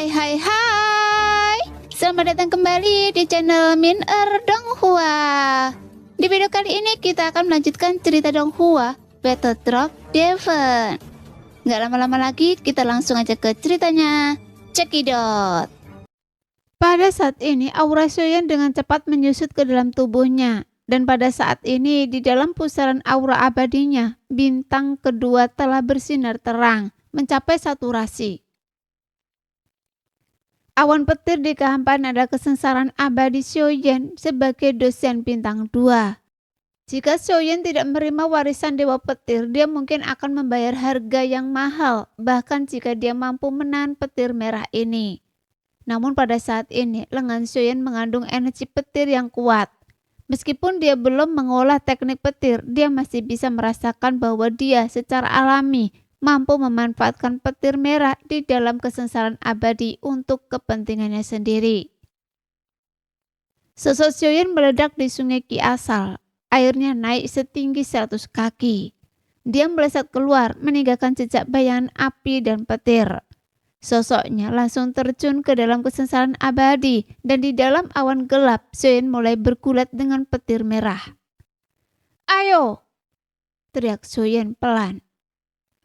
Hai. Selamat datang kembali di channel Min Donghua. Di video kali ini kita akan melanjutkan cerita Donghua Battle Drop Devon. Nggak lama-lama lagi, kita langsung aja ke ceritanya. Cekidot. Pada saat ini, aura Xiaoyan dengan cepat menyusut ke dalam tubuhnya. Dan pada saat ini, di dalam pusaran aura abadinya, bintang kedua telah bersinar terang, mencapai saturasi. Awan petir di kehampaan adalah kesengsaraan abadi Xiaoyan sebagai dosen bintang 2. Jika Xiaoyan tidak menerima warisan Dewa Petir, dia mungkin akan membayar harga yang mahal, bahkan jika dia mampu menahan petir merah ini. Namun pada saat ini, lengan Xiaoyan mengandung energi petir yang kuat. Meskipun dia belum mengolah teknik petir, dia masih bisa merasakan bahwa dia secara alami mampu memanfaatkan petir merah di dalam kesengsaraan abadi untuk kepentingannya sendiri. Sosok Xiaoyan meledak di sungai Qi asal. Airnya naik setinggi 100 kaki. Dia melesat keluar, meninggalkan jejak bayangan api dan petir. Sosoknya langsung terjun ke dalam kesengsaraan abadi, dan di dalam awan gelap, Xiaoyan mulai bergulat dengan petir merah. "Ayo!" teriak Xiaoyan pelan.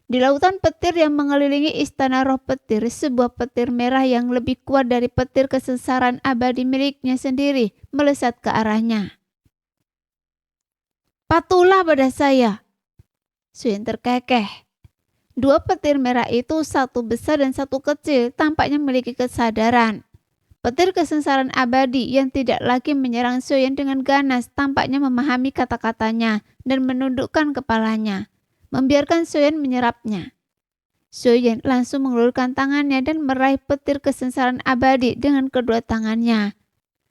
Di lautan petir yang mengelilingi istana roh petir, sebuah petir merah yang lebih kuat dari petir kesengsaraan abadi miliknya sendiri melesat ke arahnya. "Patuhlah pada saya!" Xiaoyan terkekeh. Dua petir merah itu, satu besar dan satu kecil, tampaknya memiliki kesadaran. Petir kesengsaraan abadi yang tidak lagi menyerang Xiaoyan dengan ganas tampaknya memahami kata-katanya dan menundukkan kepalanya, membiarkan Xiaoyan menyerapnya. Xiaoyan langsung mengulurkan tangannya dan meraih petir kesengsaraan abadi dengan kedua tangannya.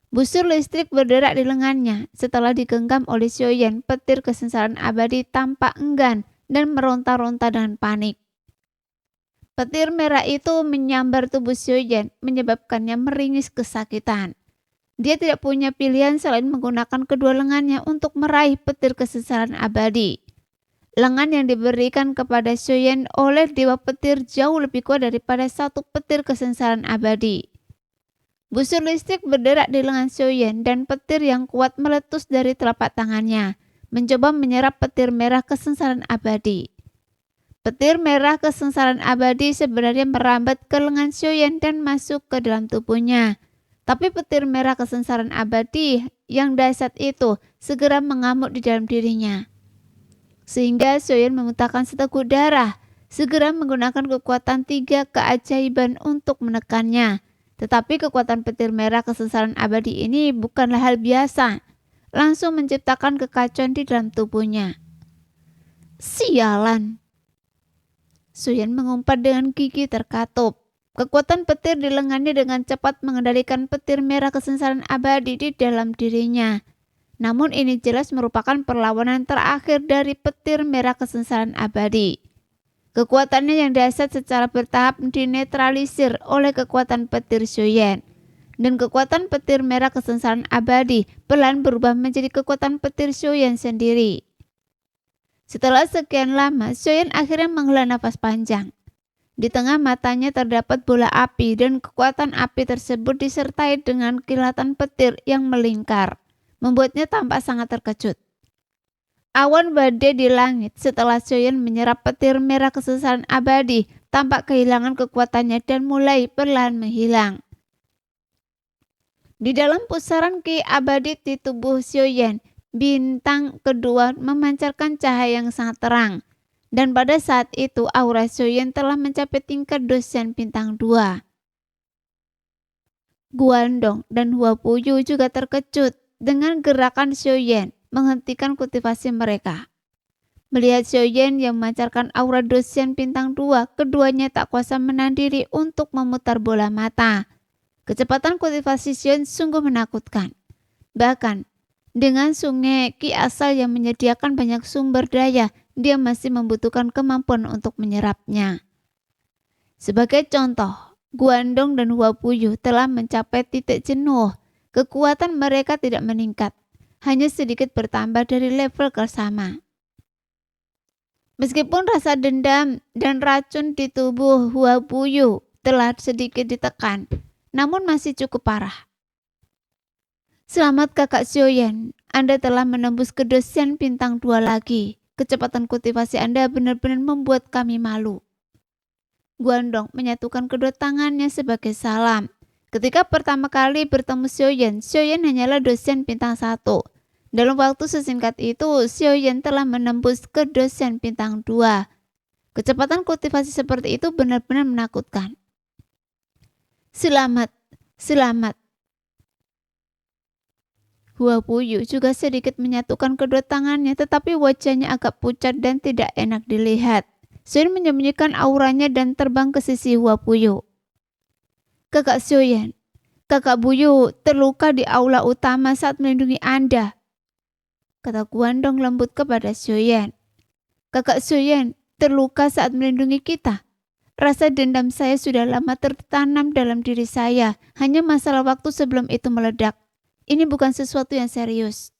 Busur listrik berderak di lengannya. Setelah digenggam oleh Xiaoyan, petir kesengsaraan abadi tampak enggan dan meronta-ronta dengan panik. Petir merah itu menyambar tubuh Xiaoyan, menyebabkannya meringis kesakitan. Dia tidak punya pilihan selain menggunakan kedua lengannya untuk meraih petir kesengsaraan abadi. Lengan yang diberikan kepada Xiaoyan oleh Dewa Petir jauh lebih kuat daripada satu petir kesengsaraan abadi. Busur listrik berderak di lengan Xiaoyan dan petir yang kuat meletus dari telapak tangannya, mencoba menyerap petir merah kesengsaraan abadi. Petir merah kesengsaraan abadi sebenarnya merambat ke lengan Xiaoyan dan masuk ke dalam tubuhnya. Tapi petir merah kesengsaraan abadi yang dahsyat itu segera mengamuk di dalam dirinya. Sehingga Xiaoyan memuntahkan seteguk darah, segera menggunakan kekuatan 3 keajaiban untuk menekannya. Tetapi kekuatan petir merah kesengsaraan abadi ini bukanlah hal biasa, langsung menciptakan kekacauan di dalam tubuhnya. "Sialan!" Xiaoyan mengumpat dengan gigi terkatup. Kekuatan petir di lengannya dengan cepat mengendalikan petir merah kesengsaraan abadi di dalam dirinya. Namun ini jelas merupakan perlawanan terakhir dari petir merah kesengsaraan abadi. Kekuatannya yang dahsyat secara bertahap dinetralisir oleh kekuatan petir Xiaoyan. Dan kekuatan petir merah kesengsaraan abadi perlahan berubah menjadi kekuatan petir Xiaoyan sendiri. Setelah sekian lama, Xiaoyan akhirnya menghela nafas panjang. Di tengah matanya terdapat bola api dan kekuatan api tersebut disertai dengan kilatan petir yang melingkar, membuatnya tampak sangat terkejut. Awan badai di langit setelah Xiaoyan menyerap petir merah kesengsaraan abadi tampak kehilangan kekuatannya dan mulai perlahan menghilang. Di dalam pusaran Qi abadi di tubuh Xiaoyan, bintang kedua memancarkan cahaya yang sangat terang. Dan pada saat itu aura Xiaoyan telah mencapai tingkat dosen bintang 2. Guandong dan Hua Puyu juga terkejut dengan gerakan Xiaoyan menghentikan kultivasi mereka. Melihat Xiaoyan yang memancarkan aura dosen bintang 2, keduanya tak kuasa menahan diri untuk memutar bola mata. Kecepatan kultivasi Xiaoyan sungguh menakutkan. Bahkan, dengan sungai Qi asal yang menyediakan banyak sumber daya, dia masih membutuhkan kemampuan untuk menyerapnya. Sebagai contoh, Guandong dan Hua Puyu telah mencapai titik jenuh. Kekuatan mereka tidak meningkat, hanya sedikit bertambah dari level bersama. Meskipun rasa dendam dan racun di tubuh Hua Puyu telah sedikit ditekan, namun masih cukup parah. Selamat Kakak Xiaoyan, Anda telah menembus ke dosen bintang 2 lagi. Kecepatan kultivasi Anda benar-benar membuat kami malu. Guandong menyatukan kedua tangannya sebagai salam. Ketika pertama kali bertemu Xiaoyan hanyalah dosen bintang 1. Dalam waktu sesingkat itu, Xiaoyan telah menembus ke dosen bintang 2. Kecepatan kultivasi seperti itu benar-benar menakutkan. Selamat. Hua Puyu juga sedikit menyatukan kedua tangannya, tetapi wajahnya agak pucat dan tidak enak dilihat. Xiaoyan menyembunyikan auranya dan terbang ke sisi Hua Puyu. Kakak Xiaoyan, Kakak Buyu terluka di aula utama saat melindungi Anda, kata Guandong lembut kepada Xiaoyan. Kakak Xiaoyan terluka saat melindungi kita. Rasa dendam saya sudah lama tertanam dalam diri saya, hanya masalah waktu sebelum itu meledak. Ini bukan sesuatu yang serius.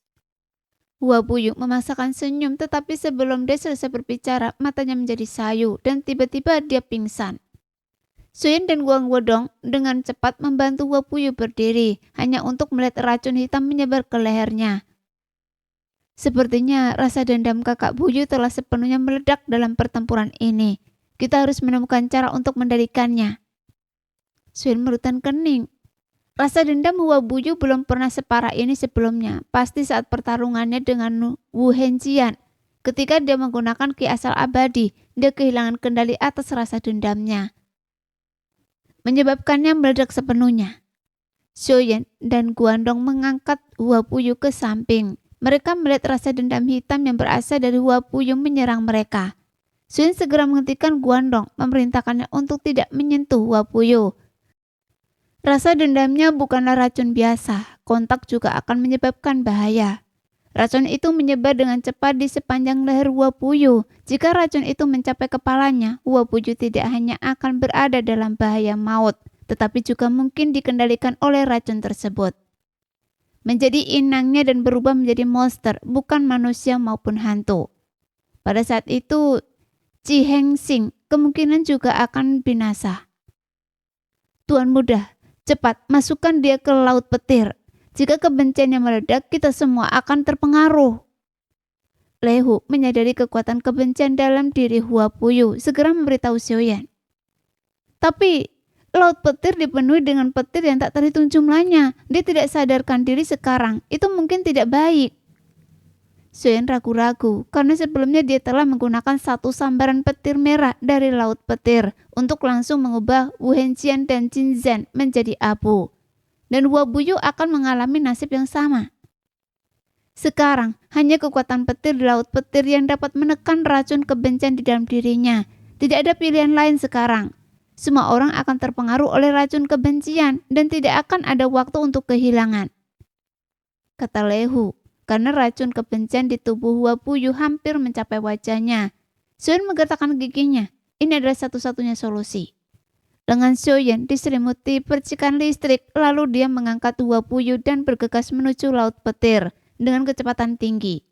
Hua Puyu memaksakan senyum, tetapi sebelum dia selesai berbicara, matanya menjadi sayu dan tiba-tiba dia pingsan. Xiaoyan dan Guangwodong dengan cepat membantu Hua Puyu berdiri, hanya untuk melihat racun hitam menyebar ke lehernya. Sepertinya rasa dendam Kakak Buyu telah sepenuhnya meledak dalam pertempuran ini. Kita harus menemukan cara untuk mendalikannya. Xiaoyan merutan kening. Rasa dendam Hua Buyu belum pernah separah ini sebelumnya. Pasti saat pertarungannya dengan Wu Henjian. Ketika dia menggunakan ki asal abadi, dia kehilangan kendali atas rasa dendamnya, menyebabkannya meledak sepenuhnya. Xiaoyan dan Guandong mengangkat Hua Puyu ke samping. Mereka melihat rasa dendam hitam yang berasal dari Hua Puyu menyerang mereka. Xiaoyan segera menghentikan Guandong, memerintahkannya untuk tidak menyentuh Hua Puyu. Rasa dendamnya bukanlah racun biasa, kontak juga akan menyebabkan bahaya. Racun itu menyebar dengan cepat di sepanjang leher Hua Puyu. Jika racun itu mencapai kepalanya, Hua Puyu tidak hanya akan berada dalam bahaya maut, tetapi juga mungkin dikendalikan oleh racun tersebut. Menjadi inangnya dan berubah menjadi monster, bukan manusia maupun hantu. Pada saat itu, Ji Hengxing kemungkinan juga akan binasa. Tuan Muda, cepat masukkan dia ke laut petir. Jika kebenciannya meledak, kita semua akan terpengaruh. Lehu menyadari kekuatan kebencian dalam diri Hua Puyu, segera memberitahu Xiaoyan. Tapi laut petir dipenuhi dengan petir yang tak terhitung jumlahnya. Dia tidak sadarkan diri sekarang. Itu mungkin tidak baik. Xiaoyan ragu-ragu karena sebelumnya dia telah menggunakan satu sambaran petir merah dari laut petir untuk langsung mengubah Wu Henjian dan Jin Zhen menjadi abu. Dan Hua Puyu akan mengalami nasib yang sama. Sekarang, hanya kekuatan petir di laut petir yang dapat menekan racun kebencian di dalam dirinya. Tidak ada pilihan lain sekarang. Semua orang akan terpengaruh oleh racun kebencian dan tidak akan ada waktu untuk kehilangan, kata Lehu, karena racun kebencian di tubuh Hua Puyu hampir mencapai wajahnya. Xiaoyan menggertakkan giginya. Ini adalah satu-satunya solusi. Lengan Xiaoyan diselimuti percikan listrik, lalu dia mengangkat Hua Puyu dan bergegas menuju laut petir dengan kecepatan tinggi.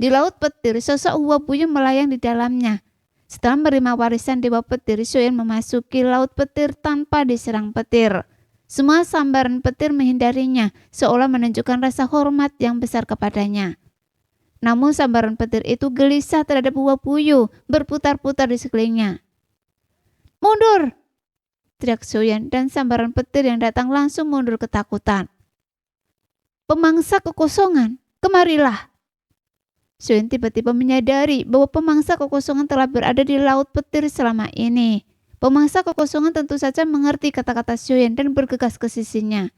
Di laut petir, sosok Hua Puyu melayang di dalamnya. Setelah menerima warisan Dewa Petir, Xiaoyan memasuki laut petir tanpa diserang petir. Semua sambaran petir menghindarinya, seolah menunjukkan rasa hormat yang besar kepadanya. Namun sambaran petir itu gelisah terhadap Hua Puyu, berputar-putar di sekelilingnya. Mundur! Teriak Xiaoyan dan sambaran petir yang datang langsung mundur ketakutan. Pemangsa kekosongan, kemarilah! Xiaoyan tiba-tiba menyadari bahwa pemangsa kekosongan telah berada di laut petir selama ini. Pemangsa kekosongan tentu saja mengerti kata-kata Xiaoyan dan bergegas ke sisinya.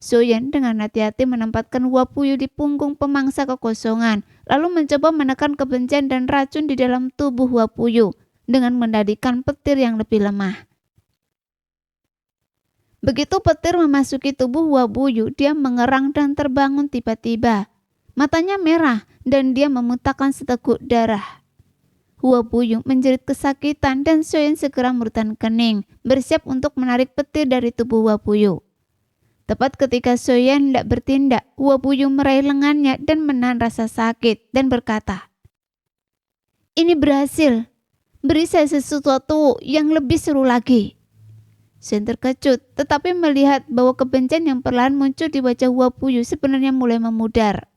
Xiaoyan dengan hati-hati menempatkan Hua Puyu di punggung pemangsa kekosongan, lalu mencoba menekan kebencian dan racun di dalam tubuh Hua Puyu dengan menjadikan petir yang lebih lemah. Begitu petir memasuki tubuh Hua Puyu, dia mengerang dan terbangun tiba-tiba. Matanya merah dan dia memuntahkan seteguk darah. Hua Puyu menjerit kesakitan dan Xiaoyan segera merutan kening, bersiap untuk menarik petir dari tubuh Hua Puyu. Tepat ketika Xiaoyan hendak bertindak, Hua Puyu meraih lengannya dan menahan rasa sakit dan berkata, "Ini berhasil. Beri saya sesuatu yang lebih seru lagi." Suen terkejut, tetapi melihat bahwa kebencian yang perlahan muncul di wajah Huabuyu sebenarnya mulai memudar.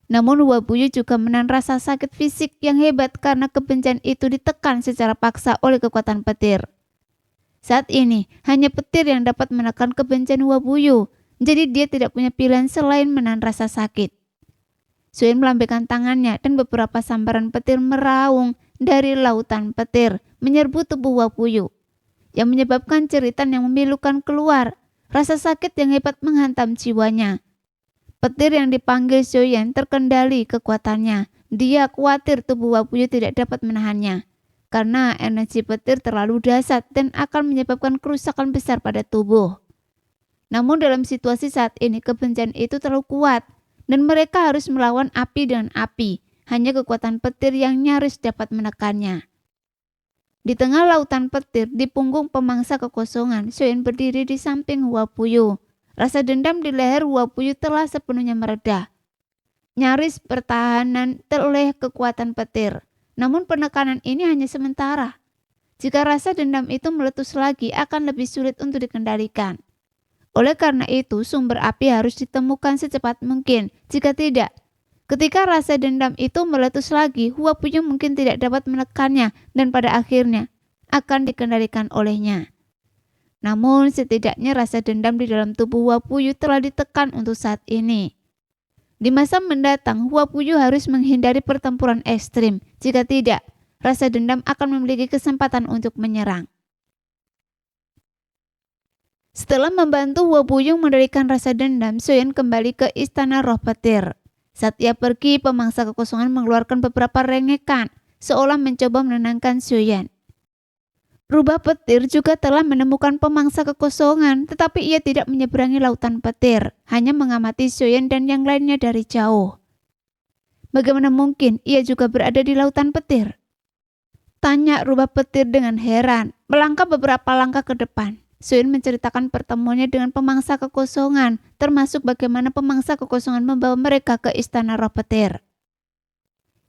Namun Huabuyu juga menahan rasa sakit fisik yang hebat karena kebencian itu ditekan secara paksa oleh kekuatan petir. Saat ini, hanya petir yang dapat menekan kebencian Huabuyu, jadi dia tidak punya pilihan selain menahan rasa sakit. Suen melambaikan tangannya dan beberapa sambaran petir meraung dari lautan petir menyerbu tubuh Huabuyu, yang menyebabkan jeritan yang memilukan keluar. Rasa sakit yang hebat menghantam jiwanya. Petir yang dipanggil Xiuyan terkendali kekuatannya. Dia khawatir tubuh Huabuyu tidak dapat menahannya, karena energi petir terlalu dahsyat dan akan menyebabkan kerusakan besar pada tubuh. Namun dalam situasi saat ini kebencian itu terlalu kuat, dan mereka harus melawan api dengan api. Hanya kekuatan petir yang nyaris dapat menekannya. Di tengah lautan petir, di punggung pemangsa kekosongan, Xiuyan berdiri di samping Huabuyu. Rasa dendam di leher Huabuyu telah sepenuhnya mereda. Nyaris pertahanan oleh kekuatan petir. Namun penekanan ini hanya sementara. Jika rasa dendam itu meletus lagi, akan lebih sulit untuk dikendalikan. Oleh karena itu, sumber api harus ditemukan secepat mungkin. Jika tidak, ketika rasa dendam itu meletus lagi, Huabuyu mungkin tidak dapat menekannya dan pada akhirnya akan dikendalikan olehnya. Namun setidaknya rasa dendam di dalam tubuh Huabuyu telah ditekan untuk saat ini. Di masa mendatang, Huabuyu harus menghindari pertempuran ekstrim. Jika tidak, rasa dendam akan memiliki kesempatan untuk menyerang. Setelah membantu Huabuyu mengendalikan rasa dendam, Xiuyan kembali ke istana roh petir. Saat ia pergi, pemangsa kekosongan mengeluarkan beberapa rengekan, seolah mencoba menenangkan Xiuyan. Rubah petir juga telah menemukan pemangsa kekosongan, tetapi ia tidak menyeberangi lautan petir, hanya mengamati Xiuyan dan yang lainnya dari jauh. Bagaimana mungkin ia juga berada di lautan petir? Tanya rubah petir dengan heran. Melangkah beberapa langkah ke depan, Xiuyan menceritakan pertemuannya dengan pemangsa kekosongan, termasuk bagaimana pemangsa kekosongan membawa mereka ke istana roh petir.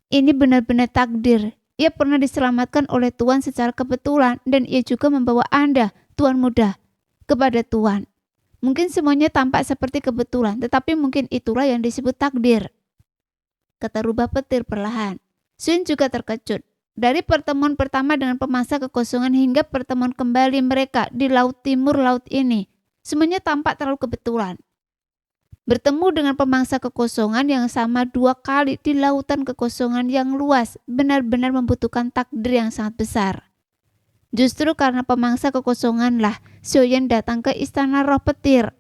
Ini benar-benar takdir. Ia pernah diselamatkan oleh Tuan secara kebetulan dan ia juga membawa Anda, Tuan muda, kepada Tuan. Mungkin semuanya tampak seperti kebetulan, tetapi mungkin itulah yang disebut takdir, kata rubah petir perlahan. Xiuyan juga terkejut. Dari pertemuan pertama dengan pemangsa kekosongan hingga pertemuan kembali mereka di laut timur laut ini, semuanya tampak terlalu kebetulan. Bertemu dengan pemangsa kekosongan yang sama 2 kali di lautan kekosongan yang luas benar-benar membutuhkan takdir yang sangat besar. Justru karena pemangsa kekosonganlah Xiuyan datang ke istana roh petir,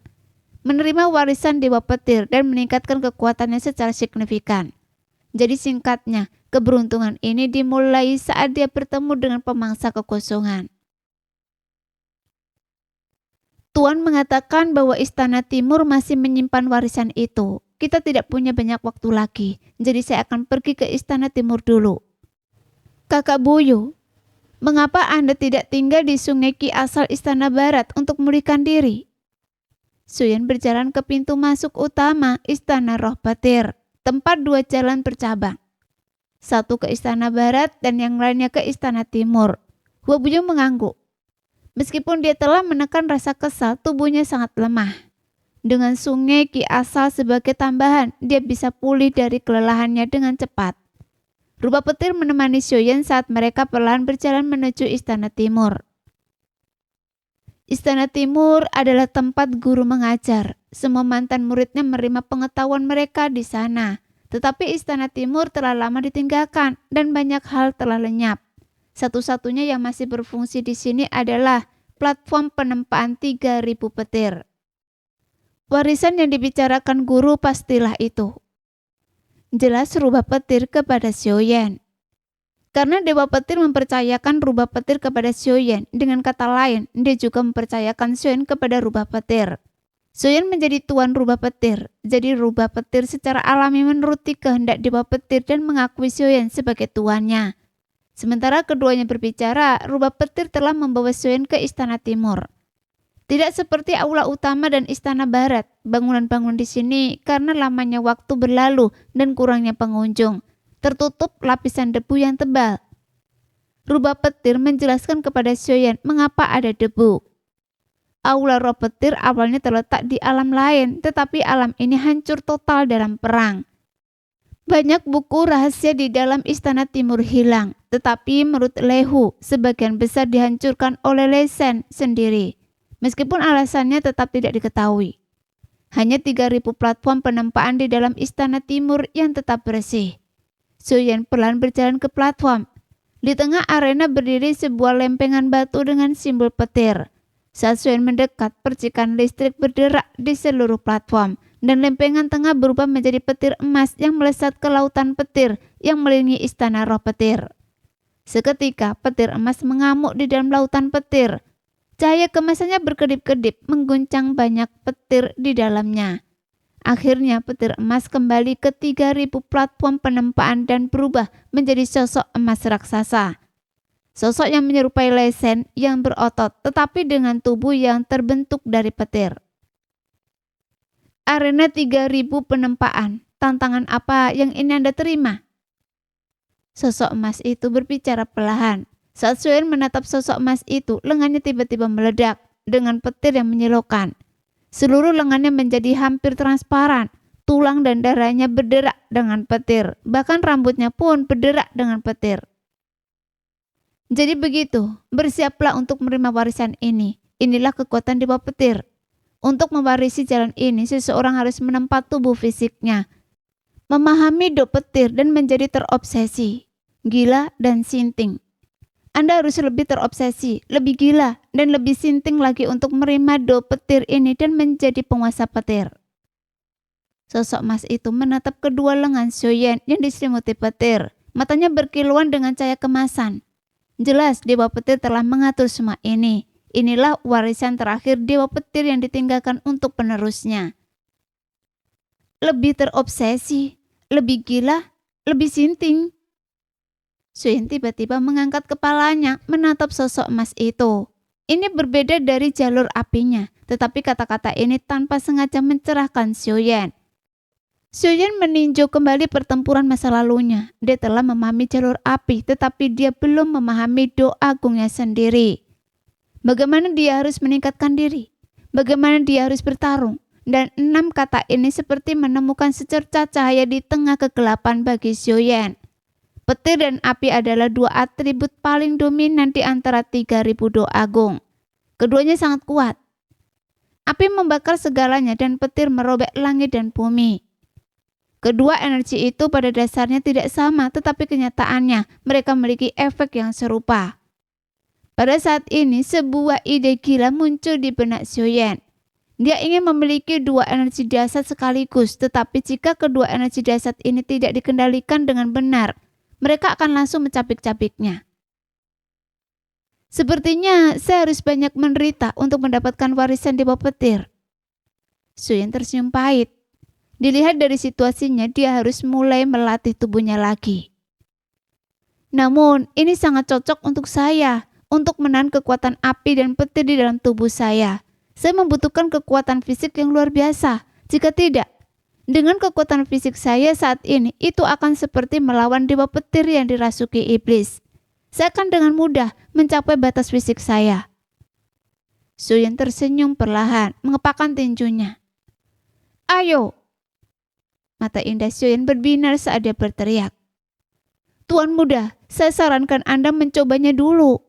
menerima warisan dewa petir dan meningkatkan kekuatannya secara signifikan. Jadi singkatnya, keberuntungan ini dimulai saat dia bertemu dengan pemangsa kekosongan. Tuan mengatakan bahwa istana timur masih menyimpan warisan itu. Kita tidak punya banyak waktu lagi, jadi saya akan pergi ke istana timur dulu. Kakak Buyu, mengapa Anda tidak tinggal di Sungai Qi asal istana barat untuk memulihkan diri? Xiuyan berjalan ke pintu masuk utama istana roh petir, tempat 2 jalan bercabang. Satu ke istana barat dan yang lainnya ke istana timur. Huabuyu mengangguk. Meskipun dia telah menekan rasa kesal, tubuhnya sangat lemah. Dengan Sungai Qi asal sebagai tambahan, dia bisa pulih dari kelelahannya dengan cepat. Rubah petir menemani Xiuyan saat mereka perlahan berjalan menuju istana timur. Istana timur adalah tempat guru mengajar. Semua mantan muridnya menerima pengetahuan mereka di sana. Tetapi istana timur telah lama ditinggalkan dan banyak hal telah lenyap. Satu-satunya yang masih berfungsi di sini adalah platform penempaan 3.000 petir. Warisan yang dibicarakan guru pastilah itu, jelas rubah petir kepada Xiuyan. Karena dewa petir mempercayakan rubah petir kepada Xiuyan, dengan kata lain, dia juga mempercayakan Xiuyan kepada rubah petir. Xiuyan menjadi tuan rubah petir, jadi rubah petir secara alami menuruti kehendak dewa petir dan mengakui Xiuyan sebagai tuannya. Sementara keduanya berbicara, rubah petir telah membawa Xiuyan ke istana timur. Tidak seperti aula utama dan istana barat, bangunan-bangunan di sini karena lamanya waktu berlalu dan kurangnya pengunjung, tertutup lapisan debu yang tebal. Rubah petir menjelaskan kepada Xiuyan mengapa ada debu. Aula roh petir awalnya terletak di alam lain, tetapi alam ini hancur total dalam perang. Banyak buku rahasia di dalam istana timur hilang, tetapi menurut Lehu, sebagian besar dihancurkan oleh Lesen sendiri, meskipun alasannya tetap tidak diketahui. Hanya 3.000 platform penempaan di dalam istana timur yang tetap bersih. Suyen perlahan berjalan ke platform. Di tengah arena berdiri sebuah lempengan batu dengan simbol petir. Saat Suyen mendekat, percikan listrik berderak di seluruh platform, dan lempengan tengah berubah menjadi petir emas yang melesat ke lautan petir yang melilingi istana roh petir. Seketika, petir emas mengamuk di dalam lautan petir. Cahaya kemasannya berkedip-kedip, mengguncang banyak petir di dalamnya. Akhirnya, petir emas kembali ke 3.000 platform penempaan dan berubah menjadi sosok emas raksasa. Sosok yang menyerupai Lesen yang berotot, tetapi dengan tubuh yang terbentuk dari petir. Arena 3.000 penempaan. Tantangan apa yang ini Anda terima? Sosok emas itu berbicara perlahan. Saat Suyen menatap sosok emas itu, lengannya tiba-tiba meledak dengan petir yang menyilaukan. Seluruh lengannya menjadi hampir transparan. Tulang dan darahnya berderak dengan petir. Bahkan rambutnya pun berderak dengan petir. Jadi begitu, bersiaplah untuk menerima warisan ini. Inilah kekuatan dewa petir. Untuk mewarisi jalan ini, seseorang harus menempa tubuh fisiknya, memahami do petir dan menjadi terobsesi, gila dan sinting. Anda harus lebih terobsesi, lebih gila, dan lebih sinting lagi untuk menerima do petir ini dan menjadi penguasa petir. Sosok emas itu menatap kedua lengan Suyen yang diselimuti petir. Matanya berkilauan dengan cahaya kemasan. Jelas dewa petir telah mengatur semua ini. Inilah warisan terakhir dewa petir yang ditinggalkan untuk penerusnya. Lebih terobsesi, lebih gila, lebih sinting. Suyen tiba-tiba mengangkat kepalanya menatap sosok emas itu. Ini berbeda dari jalur apinya, tetapi kata-kata ini tanpa sengaja mencerahkan Suyen. Suyen meninjau kembali pertempuran masa lalunya. Dia telah memahami jalur api, tetapi dia belum memahami doa agungnya sendiri. Bagaimana dia harus meningkatkan diri? Bagaimana dia harus bertarung? Dan 6 kata ini seperti menemukan secercah cahaya di tengah kegelapan bagi Suyen. Petir dan api adalah dua atribut paling dominan di antara 3.000 doa agung. Keduanya sangat kuat. Api membakar segalanya dan petir merobek langit dan bumi. Kedua energi itu pada dasarnya tidak sama, tetapi kenyataannya mereka memiliki efek yang serupa. Pada saat ini, sebuah ide gila muncul di benak Suyen. Dia ingin memiliki dua energi dasar sekaligus, tetapi jika kedua energi dasar ini tidak dikendalikan dengan benar, mereka akan langsung mencapik-capiknya. Sepertinya saya harus banyak menderita untuk mendapatkan warisan dewa petir. Suyen tersenyum pahit. Dilihat dari situasinya, dia harus mulai melatih tubuhnya lagi. Namun, ini sangat cocok untuk saya, untuk menahan kekuatan api dan petir di dalam tubuh saya. Saya membutuhkan kekuatan fisik yang luar biasa. Jika tidak, dengan kekuatan fisik saya saat ini, itu akan seperti melawan dewa petir yang dirasuki iblis. Saya akan dengan mudah mencapai batas fisik saya. Suyen tersenyum perlahan, mengepakkan tinjunya. Ayo! Mata indah Suyen berbinar saat dia berteriak. Tuan muda, saya sarankan Anda mencobanya dulu.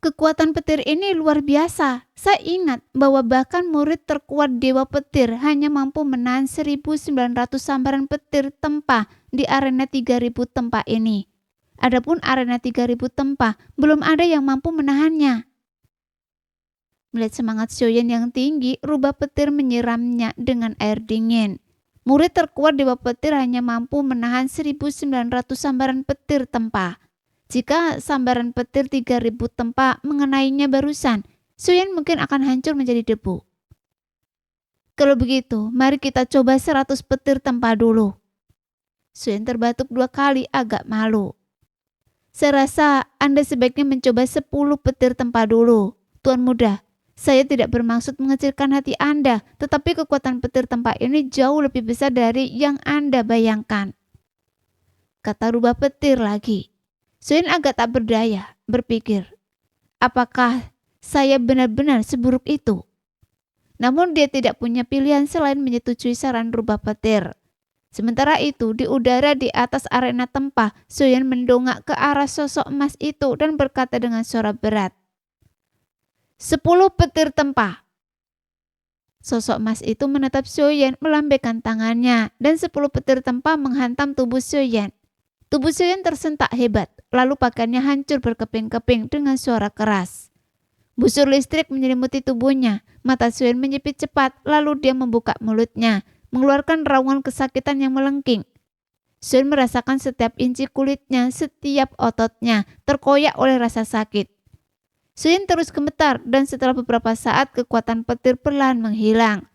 Kekuatan petir ini luar biasa. Saya ingat bahwa bahkan murid terkuat dewa petir hanya mampu menahan 1.900 sambaran petir tempa di arena 3.000 tempa ini. Adapun arena 3.000 tempa, belum ada yang mampu menahannya. Melihat semangat Suyen yang tinggi, rubah petir menyiramnya dengan air dingin. Murid terkuat dewa petir hanya mampu menahan 1.900 sambaran petir tempa. Jika sambaran petir 3.000 tempa mengenainya barusan, Suyen mungkin akan hancur menjadi debu. Kalau begitu, mari kita coba 100 petir tempa dulu. Suyen terbatuk 2 kali, agak malu. Saya rasa Anda sebaiknya mencoba 10 petir tempa dulu. Tuan muda, saya tidak bermaksud mengecilkan hati Anda, tetapi kekuatan petir tempa ini jauh lebih besar dari yang Anda bayangkan. Kata rubah petir lagi. Suyen agak tak berdaya, berpikir, apakah Saya benar-benar seburuk itu. Namun dia tidak punya pilihan selain menyetujui saran rubah petir. Sementara itu, di udara di atas arena tempah, Soyeon mendongak ke arah sosok emas itu dan berkata dengan suara berat, 10 petir tempah. Sosok emas itu menatap Soyeon melambaikan tangannya dan 10 petir tempah menghantam tubuh Soyeon. Tubuh Soyeon tersentak hebat, lalu pakaiannya hancur berkeping-keping dengan suara keras. Busur listrik menyelimuti tubuhnya, mata Soyeon menyipit cepat, lalu dia membuka mulutnya, mengeluarkan raungan kesakitan yang melengking. Soyeon merasakan setiap inci kulitnya, setiap ototnya terkoyak oleh rasa sakit. Soyeon terus gemetar dan setelah beberapa saat kekuatan petir perlahan menghilang.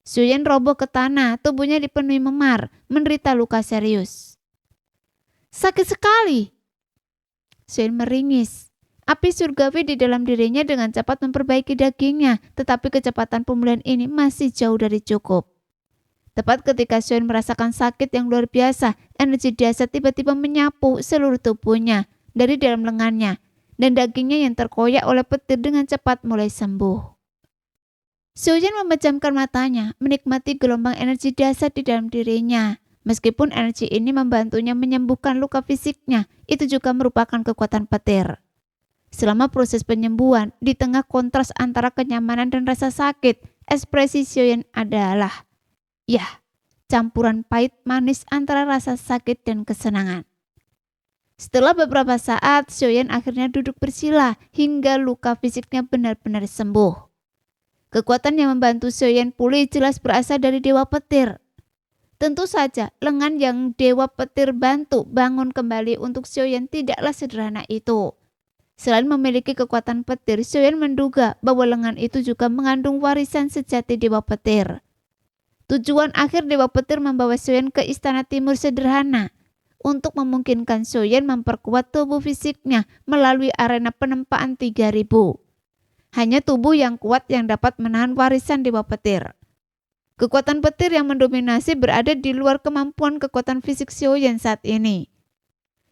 Soyeon roboh ke tanah, tubuhnya dipenuhi memar, menderita luka serius. Sakit sekali. Soyeon meringis. Api surgawi di dalam dirinya dengan cepat memperbaiki dagingnya, tetapi kecepatan pemulihan ini masih jauh dari cukup. Tepat ketika Soyeon merasakan sakit yang luar biasa, energi dahsyat tiba-tiba menyapu seluruh tubuhnya dari dalam lengannya, dan dagingnya yang terkoyak oleh petir dengan cepat mulai sembuh. Soyeon memejamkan matanya, menikmati gelombang energi dahsyat di dalam dirinya. Meskipun energi ini membantunya menyembuhkan luka fisiknya, itu juga merupakan kekuatan petir. Selama proses penyembuhan, di tengah kontras antara kenyamanan dan rasa sakit, ekspresi Soyeon adalah, campuran pahit manis antara rasa sakit dan kesenangan. Setelah beberapa saat, Soyeon akhirnya duduk bersila hingga luka fisiknya benar-benar sembuh. Kekuatan yang membantu Soyeon pulih jelas berasal dari Dewa Petir. Tentu saja, lengan yang Dewa Petir bantu bangun kembali untuk Soyeon tidaklah sederhana itu. Selain memiliki kekuatan petir, Soyeon menduga bahwa lengan itu juga mengandung warisan sejati Dewa Petir. Tujuan akhir Dewa Petir membawa Soyeon ke Istana Timur sederhana, untuk memungkinkan Soyeon memperkuat tubuh fisiknya melalui arena penempaan 3000. Hanya tubuh yang kuat yang dapat menahan warisan Dewa Petir. Kekuatan petir yang mendominasi berada di luar kemampuan kekuatan fisik Soyeon saat ini.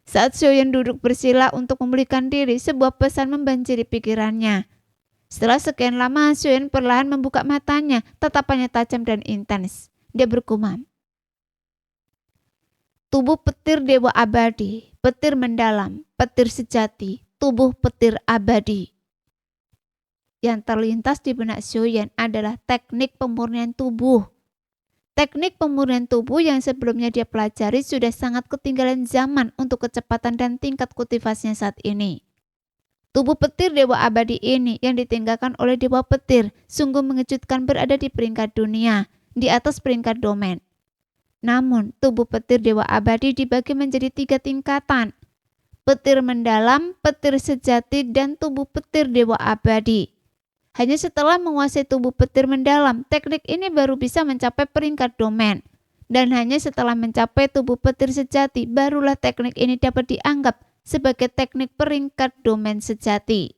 Saat Soyeon duduk bersila untuk memulihkan diri, sebuah pesan membanjiri pikirannya. Setelah sekian lama, Soyeon perlahan membuka matanya, tatapannya tajam dan intens. Dia bergumam, tubuh petir dewa abadi, petir mendalam, petir sejati, tubuh petir abadi. Yang terlintas di benak Soyeon adalah teknik pemurnian tubuh. Teknik pemurnian tubuh yang sebelumnya dia pelajari sudah sangat ketinggalan zaman untuk kecepatan dan tingkat kultivasinya saat ini. Tubuh petir dewa abadi ini yang ditinggalkan oleh Dewa Petir sungguh mengejutkan, berada di peringkat dunia, di atas peringkat domain. Namun, tubuh petir dewa abadi dibagi menjadi 3 tingkatan. Petir mendalam, petir sejati, dan tubuh petir dewa abadi. Hanya setelah menguasai tubuh petir mendalam, teknik ini baru bisa mencapai peringkat domain. Dan hanya setelah mencapai tubuh petir sejati, barulah teknik ini dapat dianggap sebagai teknik peringkat domain sejati.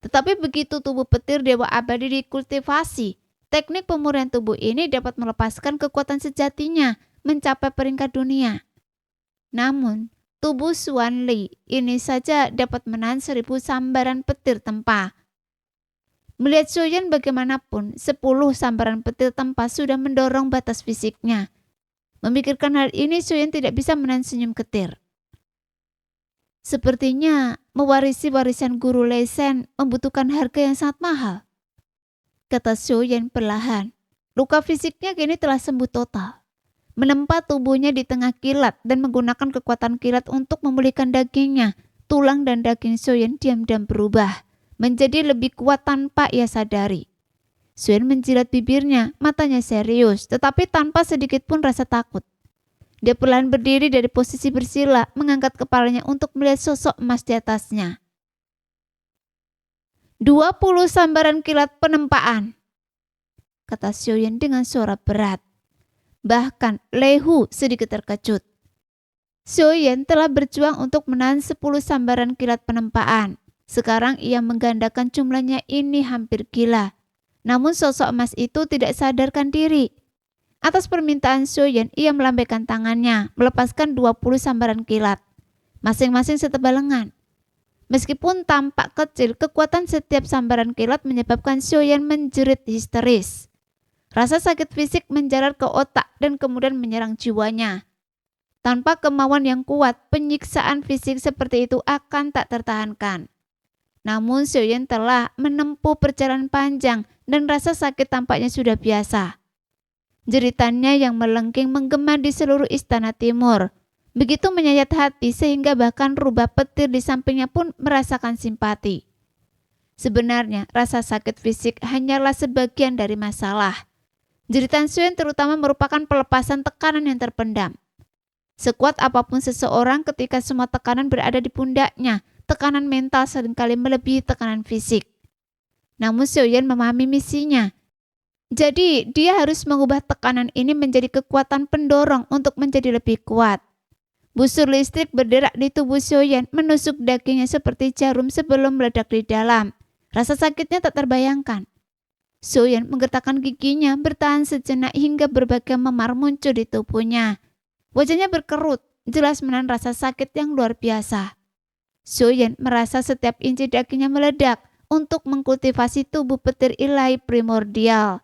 Tetapi begitu tubuh petir dewa abadi dikultivasi, teknik pemurnian tubuh ini dapat melepaskan kekuatan sejatinya, mencapai peringkat dunia. Namun, tubuh Xuan Li ini saja dapat menahan 1000 sambaran petir tempah. Melihat Soyeon bagaimanapun, 10 sambaran petir tempah sudah mendorong batas fisiknya. Memikirkan hal ini, Soyeon tidak bisa menahan senyum getir. Sepertinya mewarisi warisan guru Lei Shen membutuhkan harga yang sangat mahal, kata Soyeon perlahan. Luka fisiknya kini telah sembuh total. Menempa tubuhnya di tengah kilat dan menggunakan kekuatan kilat untuk memulihkan dagingnya, tulang dan daging Soyeon diam-diam berubah menjadi lebih kuat tanpa ia sadari. Soyeon menjilat bibirnya, matanya serius, tetapi tanpa sedikit pun rasa takut. Dia perlahan berdiri dari posisi bersila, mengangkat kepalanya untuk melihat sosok emas di atasnya. 20 sambaran kilat penempaan, kata Soyeon dengan suara berat. Bahkan Lei Hu sedikit terkejut. Soyeon telah berjuang untuk menahan 10 sambaran kilat penempaan. Sekarang ia menggandakan jumlahnya, ini hampir gila. Namun sosok emas itu tidak sadarkan diri. Atas permintaan Soyeon, ia melambaikan tangannya, melepaskan 20 sambaran kilat, masing-masing setebal lengan. Meskipun tampak kecil, kekuatan setiap sambaran kilat menyebabkan Xiaoyan menjerit histeris. Rasa sakit fisik menjalar ke otak dan kemudian menyerang jiwanya. Tanpa kemauan yang kuat, penyiksaan fisik seperti itu akan tak tertahankan. Namun Xiaoyan telah menempuh perjalanan panjang dan rasa sakit tampaknya sudah biasa. Jeritannya yang melengking menggema di seluruh istana timur. Begitu menyayat hati sehingga bahkan rubah petir di sampingnya pun merasakan simpati. Sebenarnya rasa sakit fisik hanyalah sebagian dari masalah. Jeritan Xiaoyan terutama merupakan pelepasan tekanan yang terpendam. Sekuat apapun seseorang ketika semua tekanan berada di pundaknya, tekanan mental seringkali melebihi tekanan fisik. Namun Xiaoyan memahami misinya. Jadi dia harus mengubah tekanan ini menjadi kekuatan pendorong untuk menjadi lebih kuat. Busur listrik berderak di tubuh Xiaoyan menusuk dagingnya seperti jarum sebelum meledak di dalam. Rasa sakitnya tak terbayangkan. Xiaoyan menggertakkan giginya bertahan sejenak hingga berbagai memar muncul di tubuhnya. Wajahnya berkerut, jelas menahan rasa sakit yang luar biasa. Xiaoyan merasa setiap inci dagingnya meledak untuk mengkultivasi tubuh petir ilahi primordial.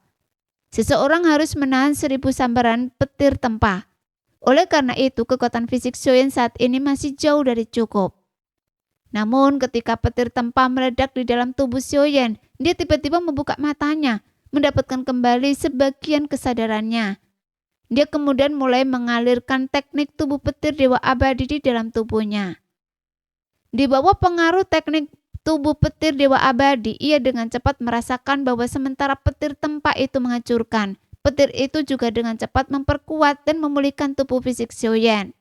Seseorang harus menahan 1000 sambaran petir tempah. Oleh karena itu, kekuatan fisik Xiaoyan saat ini masih jauh dari cukup. Namun ketika petir tempah meledak di dalam tubuh Xiaoyan, dia tiba-tiba membuka matanya, mendapatkan kembali sebagian kesadarannya. Dia kemudian mulai mengalirkan teknik tubuh petir dewa abadi di dalam tubuhnya. Di bawah pengaruh teknik tubuh petir dewa abadi, ia dengan cepat merasakan bahwa sementara petir tempah itu menghancurkan, petir itu juga dengan cepat memperkuat dan memulihkan tubuh fisik Xiaoyan.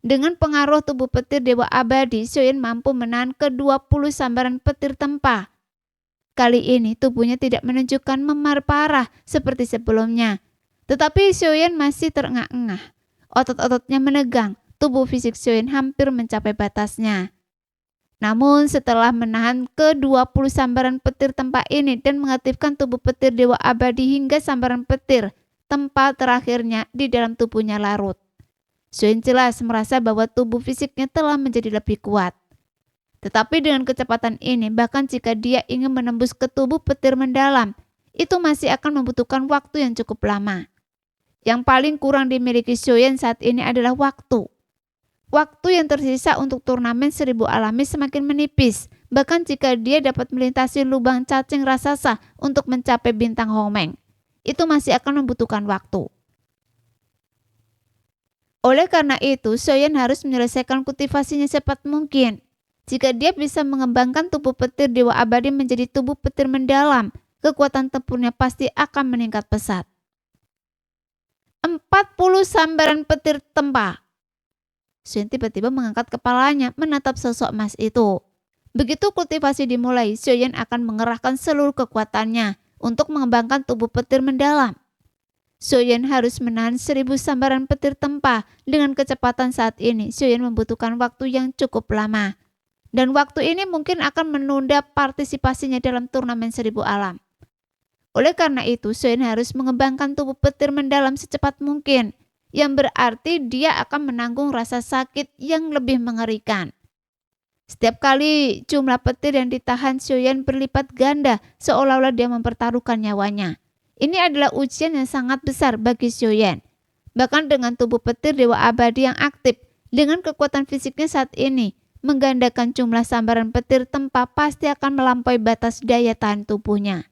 Dengan pengaruh tubuh petir dewa abadi, Xiaoyan mampu menahan ke-20 sambaran petir tempah. Kali ini tubuhnya tidak menunjukkan memar parah seperti sebelumnya. Tetapi Xiaoyan masih terengah-engah. Otot-ototnya menegang, tubuh fisik Xiaoyan hampir mencapai batasnya. Namun setelah menahan ke-20 sambaran petir tempah ini dan mengaktifkan tubuh petir dewa abadi hingga sambaran petir tempah terakhirnya di dalam tubuhnya larut, Xiaoyan jelas merasa bahwa tubuh fisiknya telah menjadi lebih kuat. Tetapi dengan kecepatan ini, bahkan jika dia ingin menembus ke tubuh petir mendalam, itu masih akan membutuhkan waktu yang cukup lama. Yang paling kurang dimiliki Xiaoyan saat ini adalah waktu. Waktu yang tersisa untuk turnamen 1000 alami semakin menipis, bahkan jika dia dapat melintasi lubang cacing raksasa untuk mencapai bintang Hongmeng, itu masih akan membutuhkan waktu. Oleh karena itu, Xiaoyan harus menyelesaikan kultivasinya secepat mungkin. Jika dia bisa mengembangkan tubuh petir dewa abadi menjadi tubuh petir mendalam, kekuatan tempurnya pasti akan meningkat pesat. 40 sambaran petir tempah. Xiaoyan tiba-tiba mengangkat kepalanya menatap sosok emas itu. Begitu kultivasi dimulai, Xiaoyan akan mengerahkan seluruh kekuatannya untuk mengembangkan tubuh petir mendalam. Xiaoyan harus menahan 1000 sambaran petir tempah. Dengan kecepatan saat ini, Xiaoyan membutuhkan waktu yang cukup lama. Dan waktu ini mungkin akan menunda partisipasinya dalam turnamen 1000 alam. Oleh karena itu, Xiaoyan harus mengembangkan tubuh petir mendalam secepat mungkin, yang berarti dia akan menanggung rasa sakit yang lebih mengerikan. Setiap kali jumlah petir yang ditahan Xiaoyan berlipat ganda, seolah-olah dia mempertaruhkan nyawanya. Ini adalah ujian yang sangat besar bagi Xiaoyan. Bahkan dengan tubuh petir dewa abadi yang aktif, dengan kekuatan fisiknya saat ini, menggandakan jumlah sambaran petir tempah pasti akan melampaui batas daya tahan tubuhnya.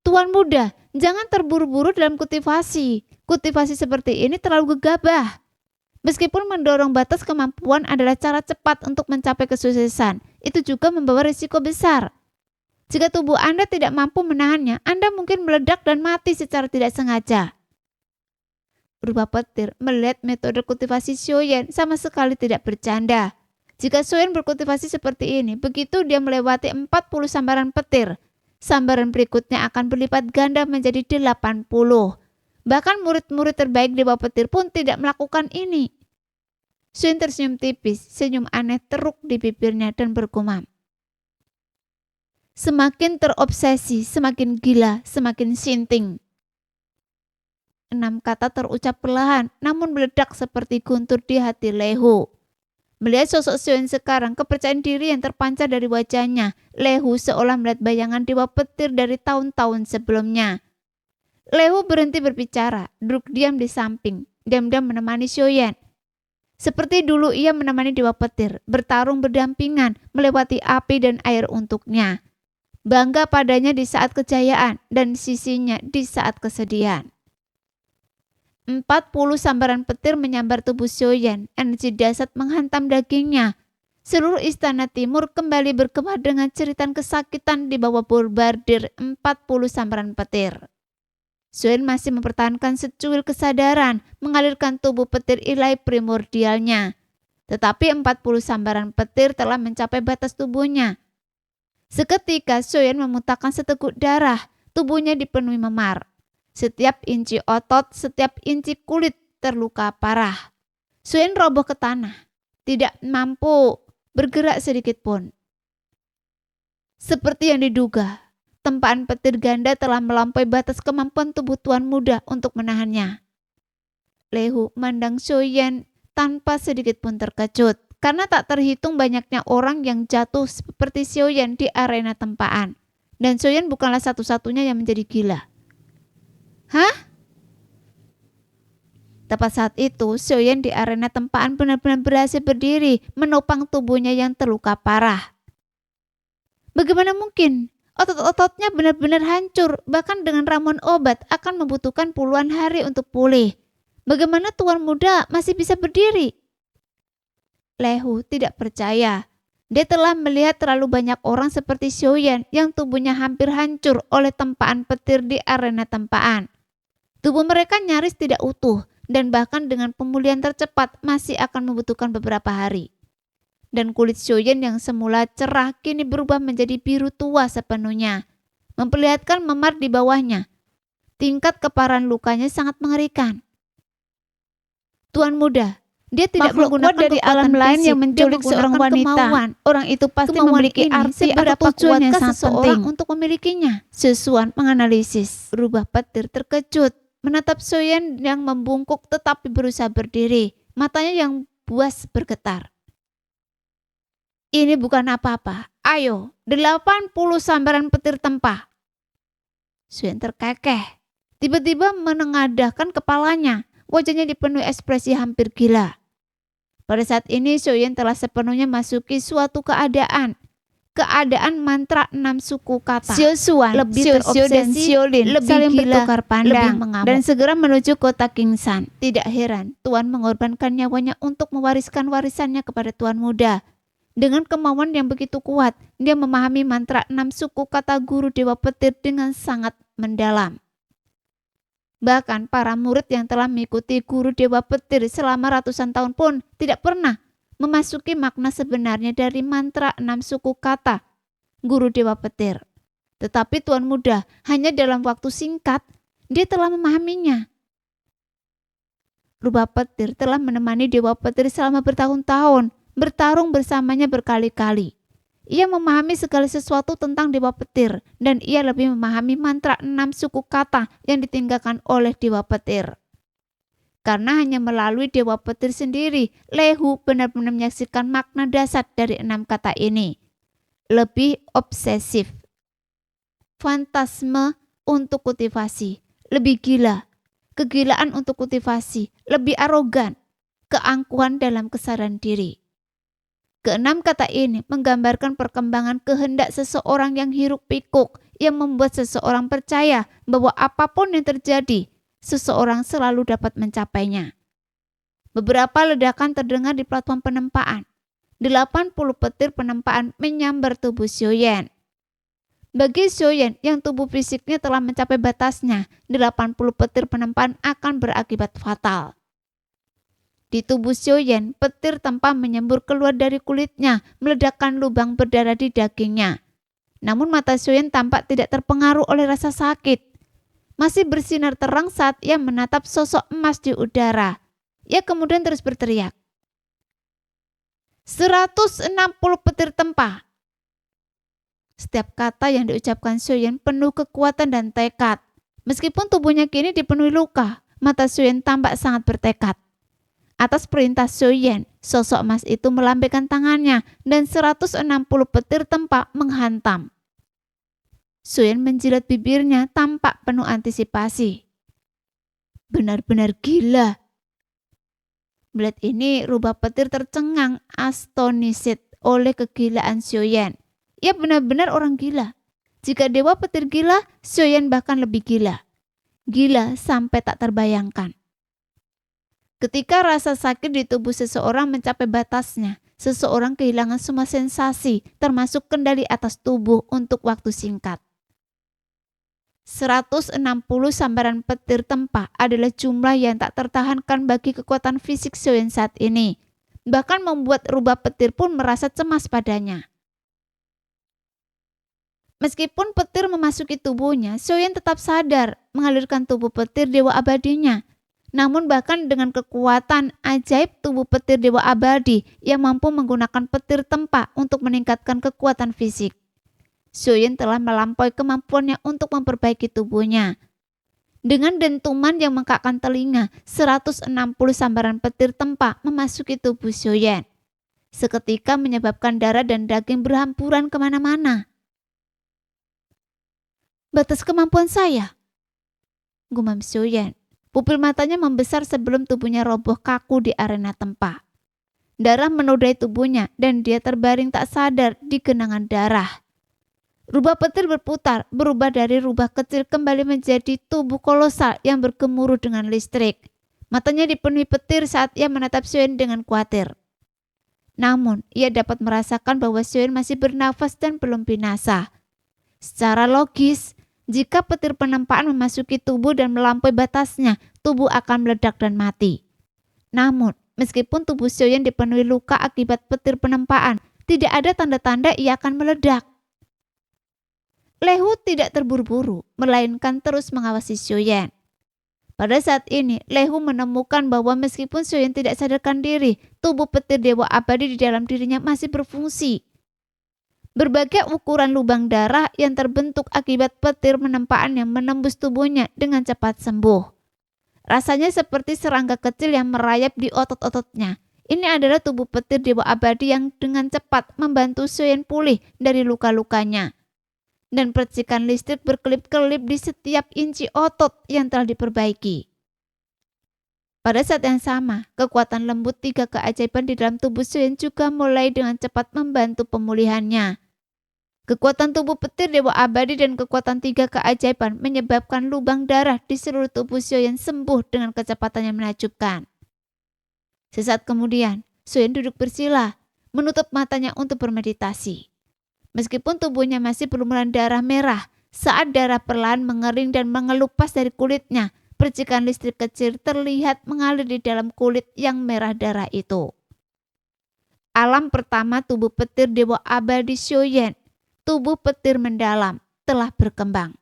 Tuan muda, jangan terburu-buru dalam kultivasi. Kultivasi seperti ini terlalu gegabah. Meskipun mendorong batas kemampuan adalah cara cepat untuk mencapai kesuksesan, itu juga membawa risiko besar. Jika tubuh Anda tidak mampu menahannya, Anda mungkin meledak dan mati secara tidak sengaja. Rubah petir melihat metode kultivasi Xiaoyan sama sekali tidak bercanda. Jika Xiaoyan berkultivasi seperti ini, begitu dia melewati 40 sambaran petir, sambaran berikutnya akan berlipat ganda menjadi 80. Bahkan murid-murid terbaik di bawah petir pun tidak melakukan ini. Xiaoyan tersenyum tipis, senyum aneh teruk di bibirnya dan bergumam. Semakin terobsesi, semakin gila, semakin sinting. 6 kata terucap perlahan, namun meledak seperti guntur di hati Lehu. Melihat sosok Sioen sekarang, kepercayaan diri yang terpancar dari wajahnya, Lehu seolah melihat bayangan dewa petir dari tahun-tahun sebelumnya. Lehu berhenti berbicara, duduk diam di samping, diam-diam menemani Sioen. Seperti dulu ia menemani dewa petir, bertarung berdampingan, melewati api dan air untuknya. Bangga padanya di saat kejayaan dan sisinya di saat kesedihan. 40 sambaran petir menyambar tubuh Sioen, energi dahsyat menghantam dagingnya. Seluruh istana timur kembali bergema dengan ceritan kesakitan di bawah bombardir 40 sambaran petir. Sioen masih mempertahankan secuil kesadaran, mengalirkan tubuh petir ilahi primordialnya. Tetapi 40 sambaran petir telah mencapai batas tubuhnya. Seketika Sioen memuntahkan seteguk darah, tubuhnya dipenuhi memar. Setiap inci otot, setiap inci kulit terluka parah. Sioen roboh ke tanah, tidak mampu bergerak sedikit pun. Seperti yang diduga, tempaan petir ganda telah melampaui batas kemampuan tubuh tuan muda untuk menahannya. Lehu memandang Sioen tanpa sedikit pun terkejut, karena tak terhitung banyaknya orang yang jatuh seperti Sioen di arena tempaan. Dan Sioen bukanlah satu-satunya yang menjadi gila. Hah? Tepat saat itu, Sioen di arena tempaan benar-benar berhasil berdiri, menopang tubuhnya yang terluka parah. Bagaimana mungkin? Otot-ototnya benar-benar hancur, bahkan dengan ramuan obat akan membutuhkan puluhan hari untuk pulih. Bagaimana tuan muda masih bisa berdiri? Lehu tidak percaya. Dia telah melihat terlalu banyak orang seperti Sioen yang tubuhnya hampir hancur oleh tempaan petir di arena tempaan. Tubuh mereka nyaris tidak utuh dan bahkan dengan pemulihan tercepat masih akan membutuhkan beberapa hari. Dan kulit Sioen yang semula cerah kini berubah menjadi biru tua sepenuhnya, memperlihatkan memar di bawahnya. Tingkat keparahan lukanya sangat mengerikan. Tuan muda, dia tidak menggunakan dari alam lain yang menculik seorang wanita. Kemauan. Orang itu pasti Kemauan memiliki ini arti seberapa atau tujuan yang kuatkah sangat seseorang penting. untuk memilikinya? Sesuan menganalisis. Rubah petir terkejut, menatap Sioen yang membungkuk tetapi berusaha berdiri. Matanya yang buas bergetar. Ini bukan apa-apa. Ayo, 80 sambaran petir tempah. Sioen terkekeh. Tiba-tiba menengadahkan kepalanya. Wajahnya dipenuhi ekspresi hampir gila. Pada saat ini Sioen telah sepenuhnya masuki suatu keadaan. Keadaan mantra 6 suku kata. Siosuan, Lebih Siosio dan terobsesi, Siolin lebih saling gila, bertukar lebih pandang mengamuk. dan segera menuju kota Kingsan. Tidak heran Tuan mengorbankan nyawanya untuk mewariskan warisannya kepada Tuan muda. Dengan kemauan yang begitu kuat, dia memahami mantra 6 suku kata guru Dewa Petir dengan sangat mendalam. Bahkan para murid yang telah mengikuti guru Dewa Petir selama ratusan tahun pun tidak pernah memasuki makna sebenarnya dari mantra 6 suku kata guru Dewa Petir. Tetapi Tuan muda hanya dalam waktu singkat dia telah memahaminya. Rubah Petir telah menemani Dewa Petir selama bertahun-tahun, bertarung bersamanya berkali-kali. Ia memahami segala sesuatu tentang Dewa Petir dan ia lebih memahami mantra 6 suku kata yang ditinggalkan oleh Dewa Petir. Karena hanya melalui Dewa Petir sendiri, Lehu benar-benar menyaksikan makna dasar dari 6 kata ini. Lebih obsesif. Fantasme untuk kultivasi. Lebih gila. Kegilaan untuk kultivasi. Lebih arogan. Keangkuhan dalam kesadaran diri. Keenam kata ini menggambarkan perkembangan kehendak seseorang yang hiruk pikuk, yang membuat seseorang percaya bahwa apapun yang terjadi, seseorang selalu dapat mencapainya. Beberapa ledakan terdengar di platform penempaan. 80 petir penempaan menyambar tubuh Sioen. Bagi Sioen yang tubuh fisiknya telah mencapai batasnya, 80 petir penempaan akan berakibat fatal. Di tubuh Sioen, petir tempah menyembur keluar dari kulitnya, meledakkan lubang berdarah di dagingnya. Namun mata Sioen tampak tidak terpengaruh oleh rasa sakit. Masih bersinar terang saat ia menatap sosok emas di udara. Ia kemudian terus berteriak. 160 petir tempah. Setiap kata yang diucapkan Sioen penuh kekuatan dan tekad. Meskipun tubuhnya kini dipenuhi luka, mata Sioen tampak sangat bertekad. Atas perintah Soyen, sosok emas itu melambaikan tangannya dan 160 petir tempa menghantam. Soyen menjilat bibirnya tampak penuh antisipasi. Benar-benar gila. Melihat ini, rubah petir tercengang astonished oleh kegilaan Soyen. Ia benar-benar orang gila. Jika dewa petir gila, Soyen bahkan lebih gila. Gila sampai tak terbayangkan. Ketika rasa sakit di tubuh seseorang mencapai batasnya, seseorang kehilangan semua sensasi, termasuk kendali atas tubuh untuk waktu singkat. 160 sambaran petir tempa adalah jumlah yang tak tertahankan bagi kekuatan fisik Soyen saat ini. Bahkan membuat rubah petir pun merasa cemas padanya. Meskipun petir memasuki tubuhnya, Soyen tetap sadar mengalirkan tubuh petir dewa abadinya. Namun bahkan dengan kekuatan ajaib tubuh petir dewa abadi yang mampu menggunakan petir tempa untuk meningkatkan kekuatan fisik, Soyen telah melampaui kemampuannya untuk memperbaiki tubuhnya. Dengan dentuman yang mengkakkan telinga, 160 sambaran petir tempa memasuki tubuh Soyen. Seketika menyebabkan darah dan daging berhamburan kemana-mana. Batas kemampuan saya, gumam Soyen. Pupil matanya membesar sebelum tubuhnya roboh kaku di arena tempa. Darah menodai tubuhnya dan dia terbaring tak sadar di genangan darah. Rubah petir berputar, berubah dari rubah kecil kembali menjadi tubuh kolosal yang bergemuruh dengan listrik. Matanya dipenuhi petir saat ia menatap Soyen dengan khawatir. Namun, ia dapat merasakan bahwa Soyen masih bernafas dan belum binasa. Secara logis, jika petir penempaan memasuki tubuh dan melampaui batasnya, tubuh akan meledak dan mati. Namun, meskipun tubuh Soyen dipenuhi luka akibat petir penempaan, tidak ada tanda-tanda ia akan meledak. Lehu tidak terburu-buru, melainkan terus mengawasi Soyen. Pada saat ini, Lehu menemukan bahwa meskipun Soyen tidak sadarkan diri, tubuh petir dewa abadi di dalam dirinya masih berfungsi. Berbagai ukuran lubang darah yang terbentuk akibat petir penempaan yang menembus tubuhnya dengan cepat sembuh. Rasanya seperti serangga kecil yang merayap di otot-ototnya. Ini adalah tubuh petir dewa abadi yang dengan cepat membantu Soyen pulih dari luka-lukanya. Dan percikan listrik berkelip-kelip di setiap inci otot yang telah diperbaiki. Pada saat yang sama, kekuatan lembut 3 keajaiban di dalam tubuh Soyen juga mulai dengan cepat membantu pemulihannya. Kekuatan tubuh petir dewa abadi dan kekuatan 3 keajaiban menyebabkan lubang darah di seluruh tubuh Soyen sembuh dengan kecepatan yang menakjubkan. Sesaat kemudian, Soyen duduk bersila, menutup matanya untuk bermeditasi. Meskipun tubuhnya masih berlumuran darah merah, saat darah perlahan mengering dan mengelupas dari kulitnya, percikan listrik kecil terlihat mengalir di dalam kulit yang merah darah itu. Alam pertama tubuh petir dewa abadi Soyen, tubuh petir mendalam, telah berkembang.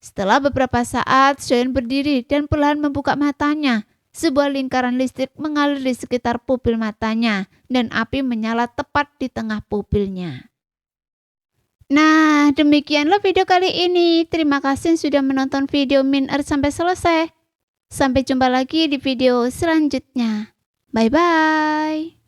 Setelah beberapa saat, Soyen berdiri dan perlahan membuka matanya. Sebuah lingkaran listrik mengalir di sekitar pupil matanya dan api menyala tepat di tengah pupilnya. Nah, demikianlah video kali ini. Terima kasih sudah menonton video Min Earth sampai selesai. Sampai jumpa lagi di video selanjutnya. Bye-bye.